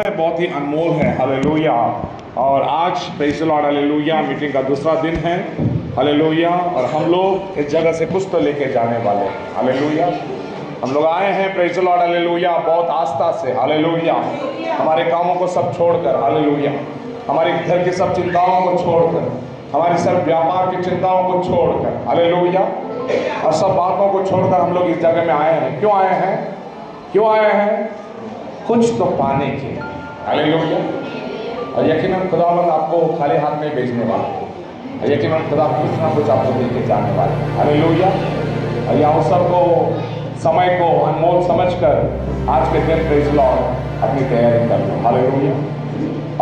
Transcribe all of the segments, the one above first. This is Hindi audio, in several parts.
बहुत ही अनमोल है। हालेलुया। और आज praise the Lord hallelujah meeting का दूसरा दिन है। हालेलुया। और हम लोग इस जगह से कुछ तो लेके जाने वाले हैं। हालेलुया। हम लोग आए हैं प्रेज़ द लॉर्ड हालेलुया बहुत आस्था से। हालेलुया। हमारे कामों को सब छोड़कर, हालेलुया, हमारे घर की सब चिंताओं को छोड़कर, हमारी सब व्यापार की चिंताओं को छोड़कर, हालेलुया, और सब बातों को छोड़कर हम लोग इस जगह में आए हैं। क्यों आए हैं? क्यों आए हैं? कुछ तो पाने के। हालेलुया। और यकीनन खुदावंद आपको खाली हाथ में भेजने वाला है। यकीनन खुदा कुछ ना कुछ आपको देके जाने वाला है। हालेलुया। और ये अवसर को, समय को अनमोल समझकर आज के दिन प्रेज़ द लॉर्ड अपनी तैयारी कर लो। हालेलुया।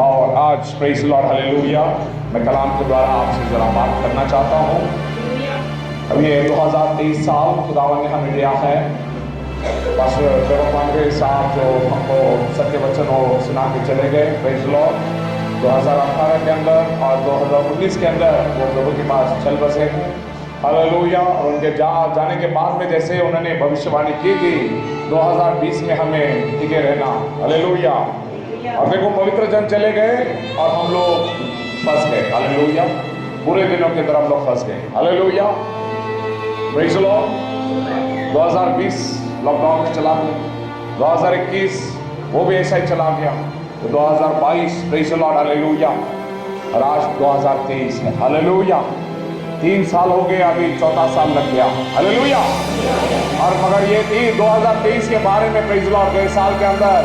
और आज प्रेज़ द लॉर्ड हालेलुया मैं कलाम के द्वारा आपसे ज़रा बात करना चाहता हूँ। अभी 2023 साल खुदावंद ने हमें दिया है। पास्टर जॉन मांगरे साहब जो हमको सत्य वचन वो सुना के चले गए प्रेज़ द लॉर्ड 2018 के अंदर, और 2019 के अंदर वो प्रभु के पास चल बसे हैं। हालेलुया। और उनके जाने के बाद में जैसे उन्होंने भविष्यवाणी की थी 2020 में हमें टिके रहना। हालेलुया। और देखो पवित्र जन चले गए और हम लोग फंस गए। हालेलुया। पूरे दिनों के अंदर हम लोग फंस गए। Hallelujah. Praise the Lord 2020 lockdown में चला गया, 2021 वो भी ऐसा ही चला गया, तो 2022 प्रेज़ द लॉर्ड हालेलुया, और आज 2023 है। हालेलुया। 3 साल हो गए, अभी चौथा साल लग गया। हालेलुया। और मगर ये 2023 के बारे में प्रेज़ द लॉर्ड गए साल के अंदर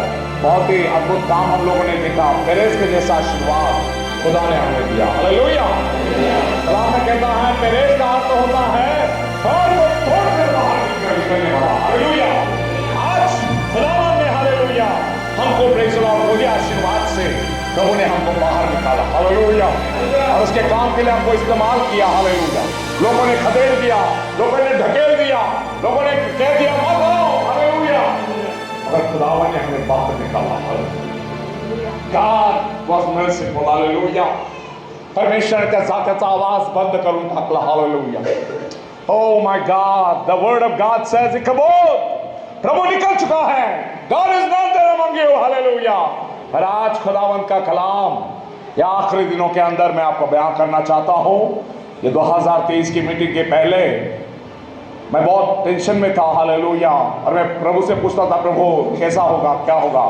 बहुत ही अद्भुत काम हम लोगों ने देखा। पेरेस के जैसा आशीर्वाद खुदा ने हमें दिया। हालेलुया। कलाम में कहता है पेरेस का अर्थ होता है और वो छोड़कर बाहर निकलने वाला। हालेलुया। आज खुदावंद ने हालेलुया हमको प्रेज़ द लॉर्ड वही आशीर्वाद से प्रभु ने हमको बाहर निकाला। हालेलुया। और उसके काम के लिए हमको इस्तेमाल किया। हालेलुया। लोगों ने खदेड़ दिया, लोगों ने ढकेल दिया, लोगों ने कह दिया मत आओ। हालेलुया। मगर खुदावंद ने हमें बाहर निकाला। God was merciful. हालेलुया। परमेश्वर ने त्याचा आवाज बंद करून टाकला। Hallelujah. Oh my God, the word of God says, इकबोध, प्रभु निकल चुका है। God is not there among you. Hallelujah. और आज खुदावंद का कलाम या आखिरी दिनों के अंदर मैं आपको बयान करना चाहता हूँ। ये 2023 की मीटिंग के पहले मैं बहुत टेंशन में था। हालेलुया। और मैं प्रभु से पूछता था प्रभु कैसा होगा, क्या होगा,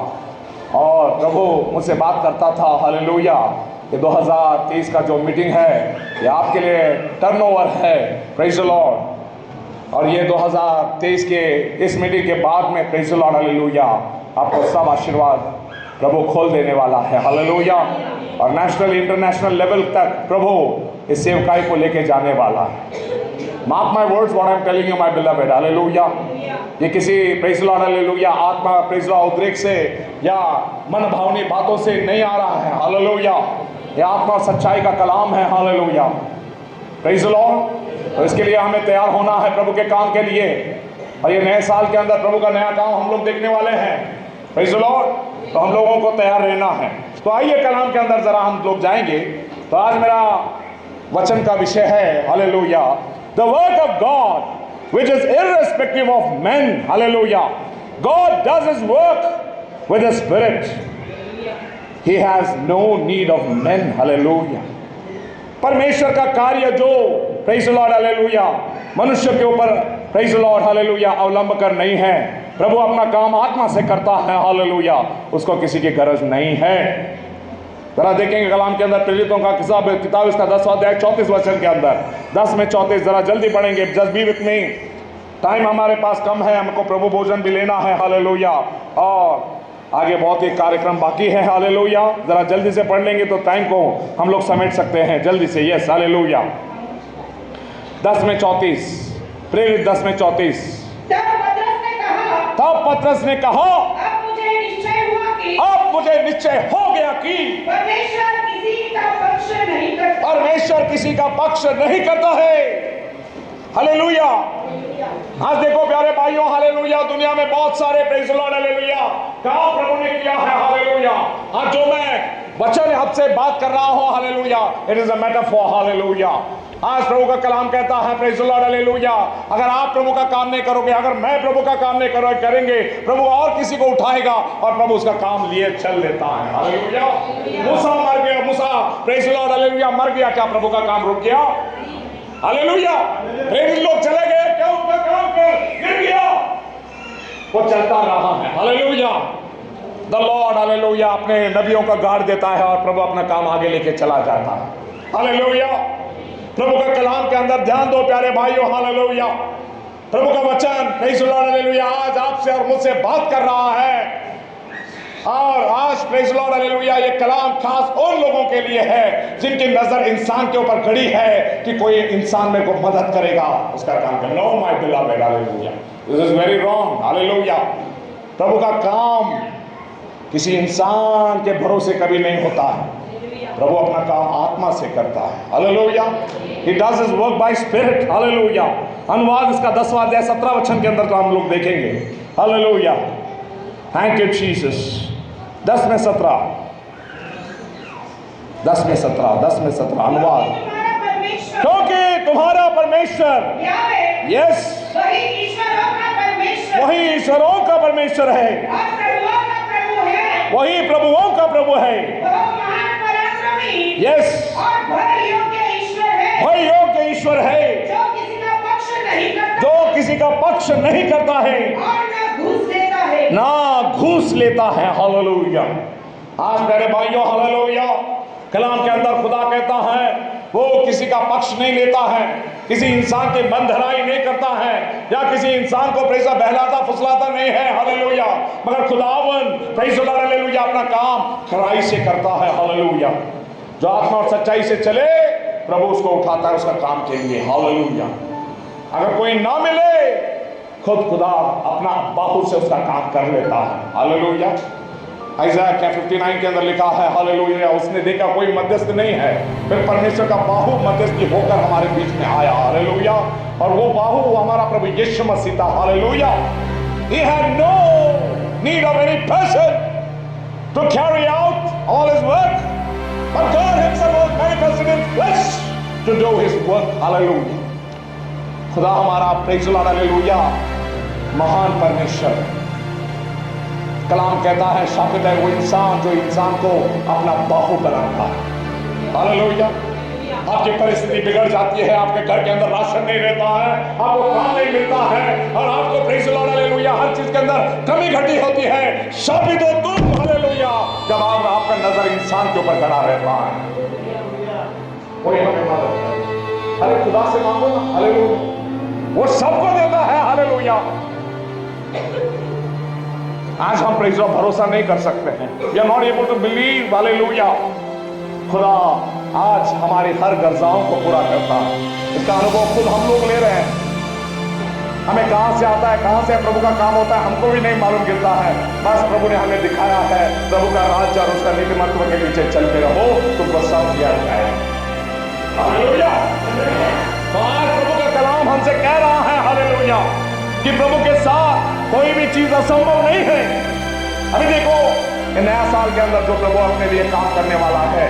और प्रभु मुझसे बात करता था। हालेलुया। ये 2023 का जो मीटिंग है ये आपके लिए टर्नओवर है। Praise the Lord. और ये 2023 के इस मीटिंग के बाद में प्रेज़ द लॉर्ड हालेलुया आपको सब आशीर्वाद प्रभु खोल देने वाला है। हालेलुया। और नेशनल इंटरनेशनल लेवल तक प्रभु इस सेवकाई को लेके जाने वाला है। Mark my words what I am telling you my beloved. Hallelujah. ये किसी प्रेज़ द लॉर्ड हालेलुया आत्मा प्रेज़ द लॉर्ड उद्रेक से या मन भावनी बातों से नहीं आ रहा है। हालेलुया। ये आत्मा सच्चाई का कलाम है। हालेलुया। Praise the Lord. तो इसके लिए हमें तैयार होना है प्रभु के काम के लिए। और ये नए साल के अंदर प्रभु का नया काम हम लोग देखने वाले हैं। Praise the Lord. तो हम लोगों को तैयार रहना है। तो आइए कलाम के अंदर जरा हम लोग जाएंगे। तो आज मेरा वचन का विषय है hallelujah, the work of God which is irrespective of main. Hallelujah. God does his work with the spirit. He has no need of men. Hallelujah. परमेश्वर का कार्य जो प्रेज़ द लॉर्ड हालेलुया मनुष्य के ऊपर प्रेज़ द लॉर्ड हालेलुया अवलंब कर नहीं है। प्रभु अपना काम आत्मा से करता है। हालेलुया। उसको किसी की गरज नहीं है। जरा देखेंगे कलाम के अंदर प्रेरितों का किताब इसका 10वां अध्याय 34 वचन के अंदर 10 में 34। जरा जल्दी पढ़ेंगे। Just be with me. Time हमारे पास कम है, हमको प्रभु भोजन भी लेना है। हालेलुया। और आगे बहुत ही कार्यक्रम बाकी है। हालेलुया। जरा जल्दी से पढ़ लेंगे तो टाइम को हम लोग समेट सकते हैं जल्दी से। यस। हालेलुया। 10 में 34 प्रेरित 10 में 34। तब पतरस ने कहा अब मुझे निश्चय हो गया कि परमेश्वर किसी का पक्ष नहीं करता है। हालेलुया। आज देखो प्यारे भाइयों हालेलुया दुनिया में बहुत सारे प्रेज़ द लॉर्ड हालेलुया काम प्रभु ने किया है। हालेलुया। आज जो मैं वचन आपसे बात कर रहा हूं hallelujah it is a metaphor. Hallelujah. आज प्रभु का कलाम कहता है प्रेज़ द लॉर्ड हालेलुया, अगर आप प्रभु का काम नहीं करोगे, अगर मैं प्रभु का काम नहीं करेंगे, प्रभु और किसी को उठाएगा और प्रभु उसका काम लिए चल लेता है। हालेलुया। मूसा मर गया, मूसा प्रेज़ द लॉर्ड हालेलुया मर गया, क्या प्रभु का काम रुक गया? हालेलुया। प्रेरित लोग चले गए, क्या उनका काम गिर गया? वो चलता रहा है। हालेलुया। द लॉर्ड हालेलुया अपने नबियों का गार्ड देता है और प्रभु अपना काम आगे लेके चला जाता है। हालेलुया। प्रभु का कलाम के अंदर ध्यान दो प्यारे भाइयों। हालेलुया। प्रभु का वचन प्रेज़ द लॉर्ड हालेलुया आज आपसे और मुझसे बात कर रहा है। और आज प्रेज़ द लॉर्ड हालेलुया ये कलाम खास उन लोगों के लिए है जिनकी नजर इंसान के ऊपर खड़ी है कि कोई इंसान मेरे को मदद करेगा उसका काम कर। No my beloved hallelujah, this is very wrong. Hallelujah. प्रभु का काम किसी इंसान के भरोसे कभी नहीं होता है। प्रभु अपना काम आत्मा से करता है। Hallelujah. He does his work by spirit। Hallelujah. अनुवाद इसका 10वां अध्याय 17 वचन के अंदर तो हम लोग देखेंगे। हालेलुया। Thank you Jesus. 10 में 17 अनुवाद। क्योंकि तुम्हारा परमेश्वर यस वही ईश्वरों का परमेश्वर है, वही प्रभुओं का प्रभु है। यस वही योग्य ईश्वर है जो किसी का पक्ष नहीं करता है ना घूस लेता है। हालेलुया। आज मेरे भाइयों हालेलुया कलाम के अंदर खुदा कहता है वो किसी का पक्ष नहीं लेता है, किसी इंसान की बंधराई नहीं करता है या किसी इंसान को प्रेज़ बहलाता फुसलाता नहीं है। हालेलुया। मगर खुदावन प्रेज़ द लॉर्ड हालेलुया अपना काम खराई से करता है। हालेलुया। जो आत्मा और सच्चाई से चले प्रभु उसको उठाता है उसका काम के लिए। हालेलुया। अगर कोई ना मिले खुद खुदा अपना बाहु से उसका काम कर लेता है। हालेलुया। आइज़ाया 59 के अंदर लिखा है हालेलुया उसने देखा कोई मध्यस्थ नहीं है, फिर परमेश्वर का बाहु मध्यस्थी होकर हमारे बीच में आया। हालेलुया। और वो बाहु हमारा प्रभु यीशु मसीह था। Hallelujah. He had no need of any person to carry out all his work, but God himself was manifested in flesh to do his work। Hallelujah. खुदा हमारा प्रेज़ द लॉर्ड हालेलुया महान परमेश्वर। कलाम कहता है शापित है वो इंसान जो इंसान को अपना बाहु बनाता है। हालेलुया। आपकी परिस्थिति बिगड़ जाती है, आपके घर के अंदर राशन नहीं रहता है, आपको काम नहीं मिलता है और आपको प्रेज़ द लॉर्ड हालेलुया हर चीज के अंदर कमी घटी होती है। शापित हो तुम हालेलुया जब आपका नजर इंसान के ऊपर खड़ा रहता है। कोई हमें मदद करे, अरे खुदा से मांगो ना। हालेलुया। वो सबको देता है। हालेलुया। आज हम प्रेज़ भरोसा नहीं कर सकते हैं, we are not able to believe. Hallelujah. खुदा आज हमारी हर गर्जाओं को पूरा करता है। इसका अनुभव खुद हम लोग ले रहे हैं। हमें कहां से आता है, कहां से प्रभु का काम होता है हमको भी नहीं मालूम गिरता है। बस प्रभु ने हमें दिखाया है प्रभु का राज्य और उसका नीतिमत्व के पीछे चलते रहो तुमको सब दिया जाएगा। हालेलुया। तो आज प्रभु का कलाम हमसे कह रहा है हालेलुया कि प्रभु के साथ कोई भी चीज असंभव नहीं है। अभी देखो नया साल के अंदर जो प्रभु अपने लिए काम करने वाला है,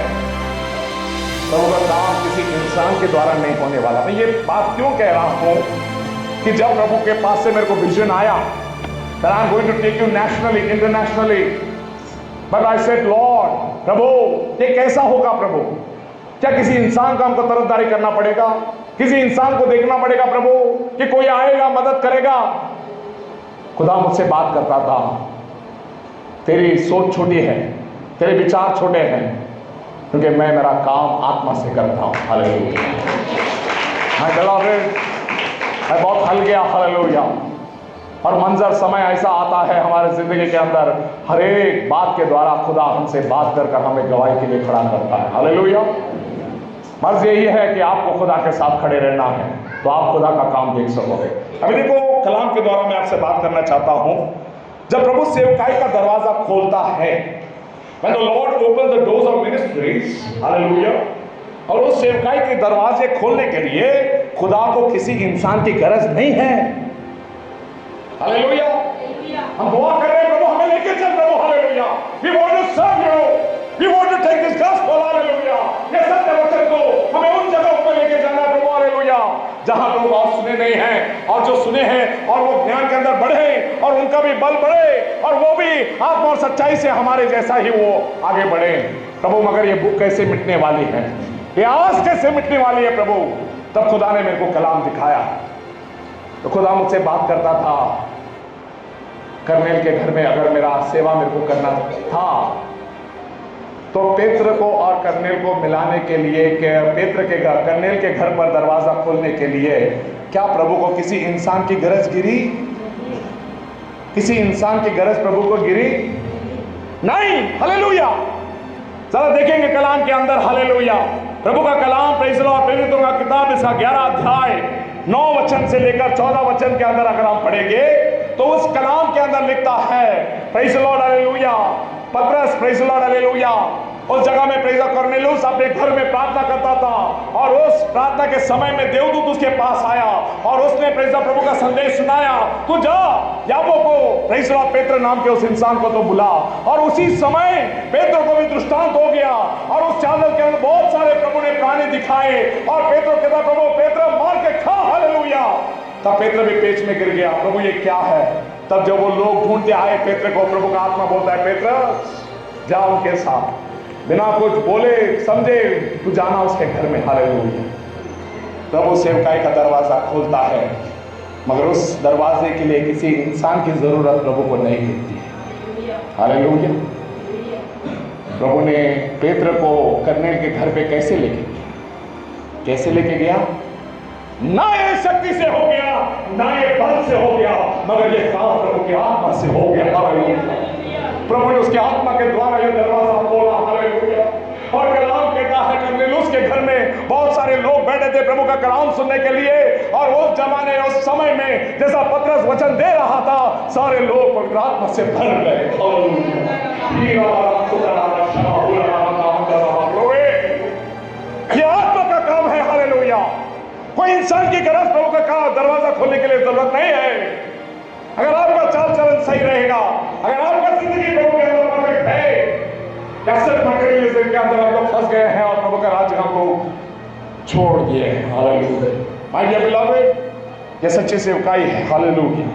प्रभु का काम किसी इंसान के द्वारा नहीं होने वाला। मैं ये बात क्यों कह रहा हूं कि जब प्रभु के पास से मेरे को विजन आया that I'm going to take you nationally, internationally, but I said Lord प्रभु ये कैसा होगा प्रभु? क्या किसी इंसान का हमको तरफदारी करना पड़ेगा, किसी इंसान को देखना पड़ेगा प्रभु कि कोई आएगा मदद करेगा? खुदा मुझसे बात करता था तेरी सोच छोटी है, तेरे विचार छोटे हैं, क्योंकि मैं मेरा काम आत्मा से करता हूं। हालेलुया। मैं बहुत हल गया। हालेलुया। और मंजर समय ऐसा आता है हमारे जिंदगी के अंदर हर एक बात के द्वारा खुदा हमसे बात कर हमें गवाही के लिए खड़ा करता है। हालेलुया। मर्ज यही है कि आपको खुदा के साथ खड़े रहना है तो आप खुदा का काम देख सकोगे। अभी देखो कलाम के द्वारा मैं आपसे बात करना चाहता हूं, जब प्रभु सेवकाई का दरवाजा खोलता है, when the Lord opens the doors of ministries, hallelujah, और उस सेवकाई के दरवाजे खोलने के लिए खुदा को किसी इंसान की गरज नहीं है। हालेलुया। हम दुआ कर रहे हैं प्रभु हमें लेके चल प्रभु। Hallelujah. We want to serve you। We want to take this gospel, hallelujah. ये सत्य वचन को हमें उन जगहों पर लेके जाना है प्रभु, hallelujah, जहां लोग और सुने नहीं हैं और जो सुने हैं और वो ज्ञान के अंदर बढ़े और उनका भी बल बढ़े और वो भी आत्मा और सच्चाई से हमारे जैसा ही वो आगे बढ़े। प्रभु मगर ये भूख कैसे मिटने वाली है, ये आस कैसे मिटने वाली है प्रभु? तब खुदा ने मेरे को कलाम दिखाया। तो खुदा मुझसे बात करता था, कर्नेल के घर में अगर मेरा सेवा मेरे को करना था तो पेत्र को और कर्नेल को मिलाने के लिए, कर्नेल के घर पर दरवाजा खोलने के लिए क्या प्रभु को किसी इंसान की गरज गिरी? किसी इंसान की गरज प्रभु को गिरी नहीं। हालेलुया। जरा देखेंगे कलाम के अंदर, हालेलुया, प्रभु का कलाम, प्रेज़ द लॉर्ड, प्रेरितों का किताब, इसका 11 अध्याय 9 वचन से लेकर 14 वचन के अंदर अगर हम पढ़ेंगे तो उस कलाम के अंदर लिखता है, प्रेज़ द लॉर्ड, हालेलुया, पतरस, प्रेज़ द लॉर्ड, हालेलुया, उस जगह में प्रेज़ कर्नेलियुस अपने घर में प्रार्थना करता था और उस प्रार्थना के समय में देवदूत उसके पास आया और उसने प्रेज़ प्रभु का संदेश सुनाया, तू जा याबो को, प्रेज़ पेत्र नाम के उस इंसान को तो बुला। और उसी समय पेत्र को भी दृष्टांत हो गया और उस चादर के अंदर बहुत सारे प्रभु ने प्राणी दिखाए और पेत्र कहता, प्रभु पेत्र मार के खा, हालेलुया। तब पेत्र भी पेच में गिर गया, प्रभु ये क्या है? तब जब वो लोग ढूंढते आए पेत्र को, प्रभु का आत्मा बोलता है, पेत्र जा उनके साथ, बिना कुछ बोले समझे तू जाना उसके घर में, हालेलुया। प्रभु सेवकाई का दरवाजा खोलता है मगर उस दरवाजे के लिए किसी इंसान की जरूरत प्रभु को नहीं होती है, हालेलुया। प्रभु ने पेत्र को कर्नेल के घर पे कैसे लेके गया? ना ये शक्ति से हो गया, ना ये बल से हो गया, मगर ये काम प्रभु की आत्मा से हो गया, हालेलुया। प्रभु ने उसके आत्मा के द्वारा ये दरवाजा खोला, हालेलुया। और कलाम कहता है कर्नेलियुस के घर में बहुत सारे लोग बैठे थे प्रभु का कलाम सुनने के लिए और उस जमाने उस समय में जैसा पतरस वचन दे रहा था सारे लोग पवित्र आत्मा से भर गए, ये आत्मा का काम है, हालेलुया। कोई इंसान की गरज प्रभु का काम दरवाजा खोलने के लिए जरूरत नहीं है। अगर आपका चाल चलन सही रहेगा, अगर आपका जिंदगी प्रभु के अंदर परफेक्ट है, कैसे मटेरियलिज्म के अंदर हम लोग फंस गए हैं और प्रभु का राज्य हमको छोड़ दिए हैं, हालेलुया। माय डियर बिलॉवेड, ये सच्ची सेवकाई है, हालेलुया।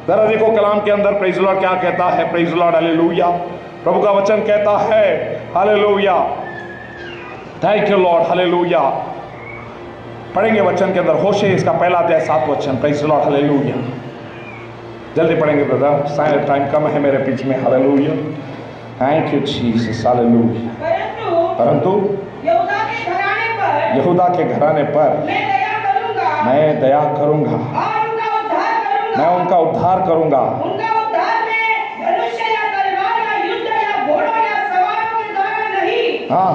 जरा देखो कलाम के अंदर प्रेज़ द लॉर्ड क्या कहता है, प्रेज़ द लॉर्ड, हालेलुया। प्रभु का वचन कहता है, hallelujah, thank you Lord, hallelujah. पढ़ेंगे वचन के अंदर, होशे इसका पहला अध्याय 7 वचन, प्रेज़ द लॉर्ड, हालेलुया। जल्दी पढ़ेंगे ब्रदर, शायद टाइम कम है मेरे बीच में, hallelujah. Thank you Jesus, hallelujah. परंतु यहूदा के घराने पर मैं दया करूंगा, मैं उनका उद्धार करूंगा। हाँ,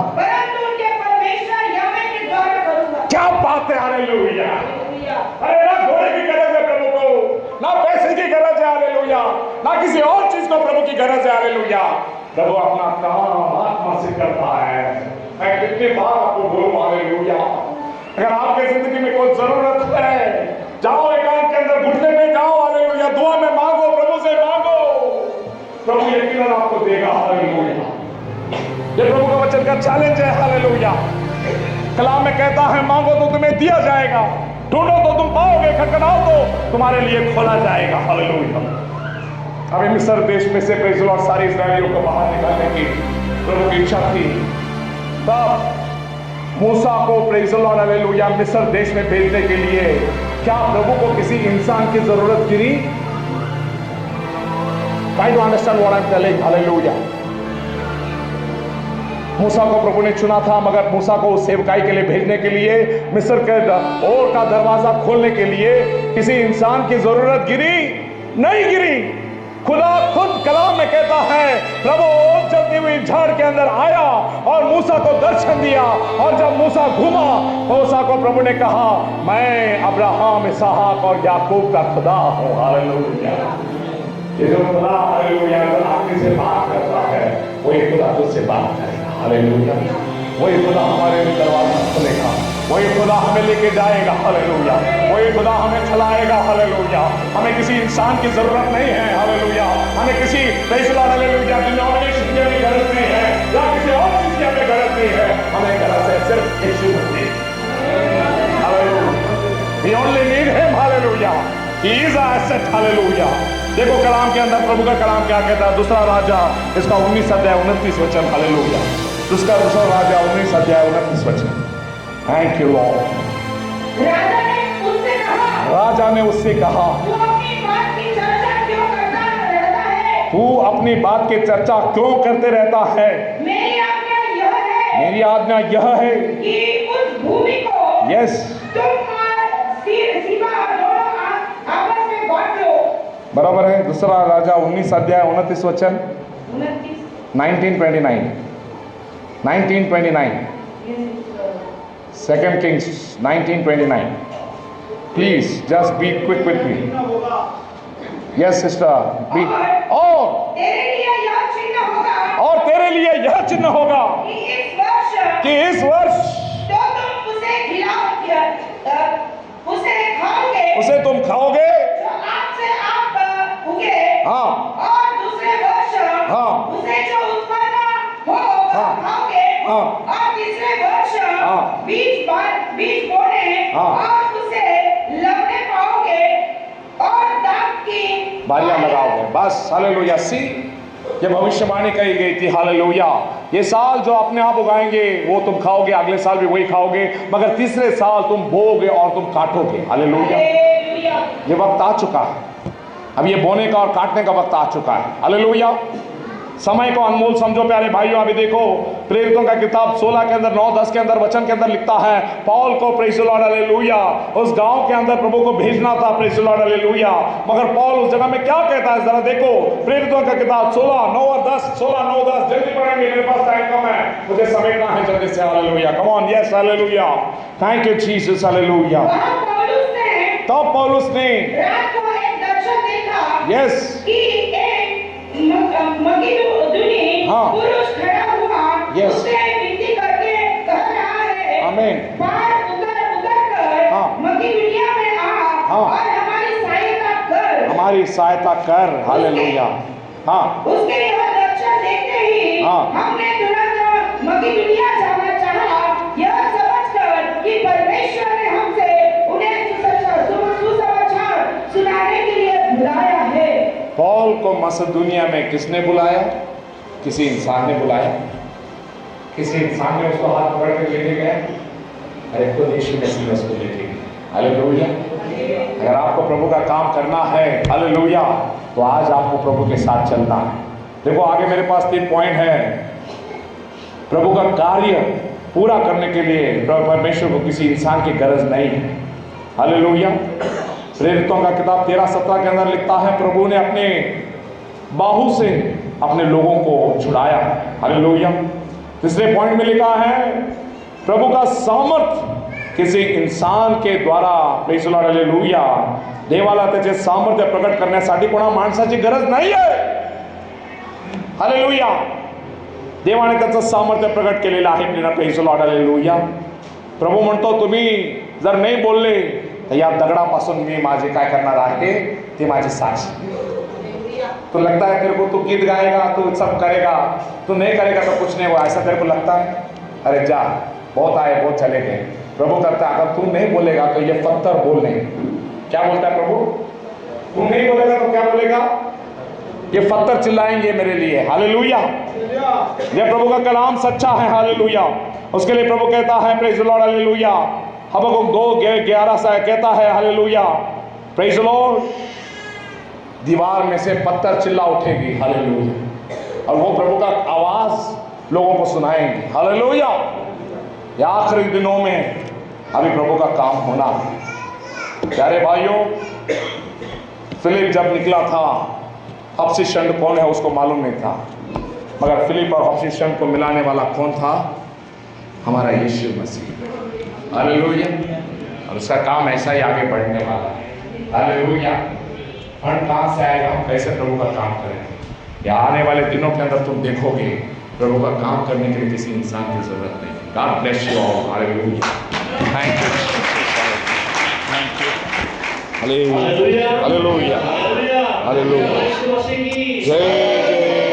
क्या बात है, हालेलुया। अरे ना घोड़े की गरज है प्रभु को, ना पैसे की गरज है, हालेलुया, ना किसी और चीज को प्रभु की गरज है, हालेलुया। प्रभु अपना काम आत्मा से करता है। मैं कितनी बार आपको बोलूं, हालेलुया, अगर आपके जिंदगी में कोई जरूरत है, जाओ एकांत के अंदर घुटने पे जाओ, हालेलुया, दुआ में मांगो, प्रभु से मांगो, प्रभु यकीनन आपको देगा, हालेलुया। ये प्रभु का वचन का चैलेंज है, हालेलुया। कलाम में कहता है, मांगो तो तुम्हें दिया जाएगा, ढूंढो तो तुम पाओगे, खटखटाओ तो तुम्हारे लिए खोला जाएगा, हालेलुया। अभी मिस्र देश में से प्रेज़ द लॉर्ड सारे इस्राएलियों को बाहर निकालने की प्रभु की इच्छा थी। तब मूसा को प्रेज़ द लॉर्ड, हालेलुया, मिस्र देश में भेजने के लिए क्या प्रभु को किसी इंसान की जरूरत गिरी? Try to understand what I'm telling, hallelujah. मूसा को प्रभु ने चुना था मगर मूसा को उस सेवकाई के लिए भेजने के लिए, मिस्र के ओर का दरवाजा खोलने के लिए किसी इंसान की जरूरत गिरी? नहीं गिरी। खुदा खुद कलाम में कहता है, प्रभु जलती हुई झाड़ के अंदर आया और मूसा को दर्शन दिया और जब मूसा घूमा, मूसा को प्रभु ने कहा, मैं अब्राहम, इसहाक और याकूब का खुदा हूं, हालेलुया। ये जो खुदा, हालेलुया, आपके से बात करता है, वही खुदा तुझसे बात करेगा, हालेलुया। वही खुदा हमारे लिए दरवाजा खोलेगा। वही खुदा हमें लेके जाएगा, हालेलुया। वही खुदा हमें चलाएगा, हालेलुया। हमें किसी इंसान की जरूरत नहीं है, हालेलुया। हमें किसी हालेलुया डिनोमिनेशन की भी गरज नहीं है, या किसी और चीज की हमें गरज नहीं है। हमें गरज है सिर्फ Yeshu Masih, hallelujah. We only need him, hallelujah. He is our asset, hallelujah. देखो कलाम के अंदर प्रभु का कलाम क्या कहता है। दूसरा राजा इसका 19 अध्याय 29 वचन, हालेलुया। दूसरा राजा 19 अध्याय 29 वचन। Thank you Lord. राजा ने उससे कहा, तू अपनी बात की चर्चा क्यों करते रहता है? मेरी आज्ञा यह है कि उस भूमि को यस बराबर है। दूसरा राजा 19 अध्याय 29 वचन 1929 2 Kings 1929। Please just be quick with me. Yes sister be. और तेरे लिए यह चिन्ह होगा कि इस वर्ष उसे तुम खाओगे, हाँ, और दूसरे वर्ष हाँ, उसे जो उत्पन्न हो हाँ, खाओगे, हाँ, और तीसरे वर्ष हाँ, बीज बोने, हाँ, और उसे लगने पाओगे और दाख की बारियां लगाओगे। बस हालेलुया। सी ये भविष्यवाणी कही गई थी, हालेलुया। ये साल जो अपने आप उगाएंगे वो तुम खाओगे, अगले साल भी वही खाओगे, मगर तीसरे साल तुम बोओगे और तुम काटोगे, हालेलुया। ये वक्त आ चुका है, अब ये बोने का और काटने का वक्त आ चुका है, हालेलुया। समय को अनमोल समझो प्यारे भाइयों। अभी देखो प्रेरितों का किताब 16 के अंदर 9-10 के अंदर वचन के अंदर लिखता है, पौल को प्रेज़ द लॉर्ड हालेलुया उस गांव के अंदर प्रभु को भेजना था, प्रेज़ द लॉर्ड हालेलुया। मगर पौल उस जगह में क्या कहता है, जरा देखो प्रेरितों का किताब 16:9-10 जल्दी पढ़ेंगे, मेरे पास टाइम कम है, मुझे समेटना है जल्दी से, hallelujah. Come on, yes hallelujah, thank you Jesus, hallelujah. तब पौलुस ने रात को एक दर्शन देखा, यस कि एक मगदूनी पुरुष खड़ा हुआ, उससे विनती करके कह रहा है, आमीन, पार उतर कर मगदूनिया में आ और हमारी सहायता कर, हालेलुया। हाँ, उसके यह दर्शन देखते ही हमने तुरंत मगदूनिया जाना चाहा, यह समझकर कि परमेश्वर ने हमसे उन्हें सुसमाचार सुनाने के लिए बुलाया है। पौल को मसदुनिया में किसने बुलाया? किसी इंसान ने बुलाया, किसी इंसान ने उसको हाथ पकड़ के लेके गया, अरे खुद यीशु मसीह ने उसको लेके गया, हालेलुया। अगर आपको प्रभु का काम करना है, हालेलुया, तो आज आपको प्रभु के साथ चलना है। देखो आगे मेरे पास 3 पॉइंट है। प्रभु का कार्य पूरा करने के लिए परमेश्वर को किसी इंसान की गरज नहीं है, हालेलुया। प्रेरितों का किताब 13-17 के अंदर लिखता है, प्रभु ने अपने बाहु से अपने लोगों को छुड़ाया, हालेलुया। तीसरे पॉइंट में लिखा है, प्रभु का सामर्थ किसी इंसान के द्वारा, प्रेज़ द लॉर्ड हालेलुया, देवाला त्याचे सामर्थ्य प्रकट करण्यासाठी कोणा माणसाची गरज नाही आहे, हालेलुया। देवाने त्याचं सामर्थ्य प्रकट केलेलं आहे, प्रेज़ द लॉर्ड हालेलुया। प्रभू म्हणतो, तुम्ही जर नाही बोलले तर या दगडापासून मी माझे काय करणार आहे, ते माझी साक्षी। तो लगता है तेरे को तू गीत गाएगा, तू सब करेगा, तू नहीं करेगा तो कुछ नहीं हुआ, ऐसा तेरे को लगता है? अरे जा, बहुत आए बहुत चले गए। प्रभु कहता है, अगर तू नहीं बोलेगा तो ये पत्थर बोल नहीं। क्या बोलता है प्रभु? तू नहीं बोलेगा तो क्या बोलेगा? ये पत्थर चिल्लाएंगे मेरे लिए, हालेलुया। ये प्रभु का कलाम सच्चा है, हालेलुया। उसके लिए प्रभु कहता है, प्रेज़ द लॉर्ड हालेलुया। हबक्कुक 2:11 से कहता है, हालेलुया, प्रेज़ द लॉर्ड, दीवार में से पत्थर चिल्ला उठेगी, हालेलुया, और वो प्रभु का आवाज लोगों को सुनाएंगे, हालेलुया। या आखिरी दिनों में अभी प्रभु का काम होना है। प्यारे भाइयों, फिलिप जब निकला था, हबशीशंड कौन है उसको मालूम नहीं था, मगर फिलिप और हबशीशंड को मिलाने वाला कौन था? हमारा यीशु मसीह, हालेलुया। और उसका काम ऐसा ही आगे बढ़ने वाला है, हालेलुया। फंड कहाँ से आएगा? हम कैसे प्रभु का काम करें? या आने वाले दिनों के अंदर तुम देखोगे प्रभु का काम करने के लिए किसी इंसान की जरूरत नहीं। God bless you all. Hallelujah. Thank you. Thank you. Hallelujah. Hallelujah. Hallelujah. जय जय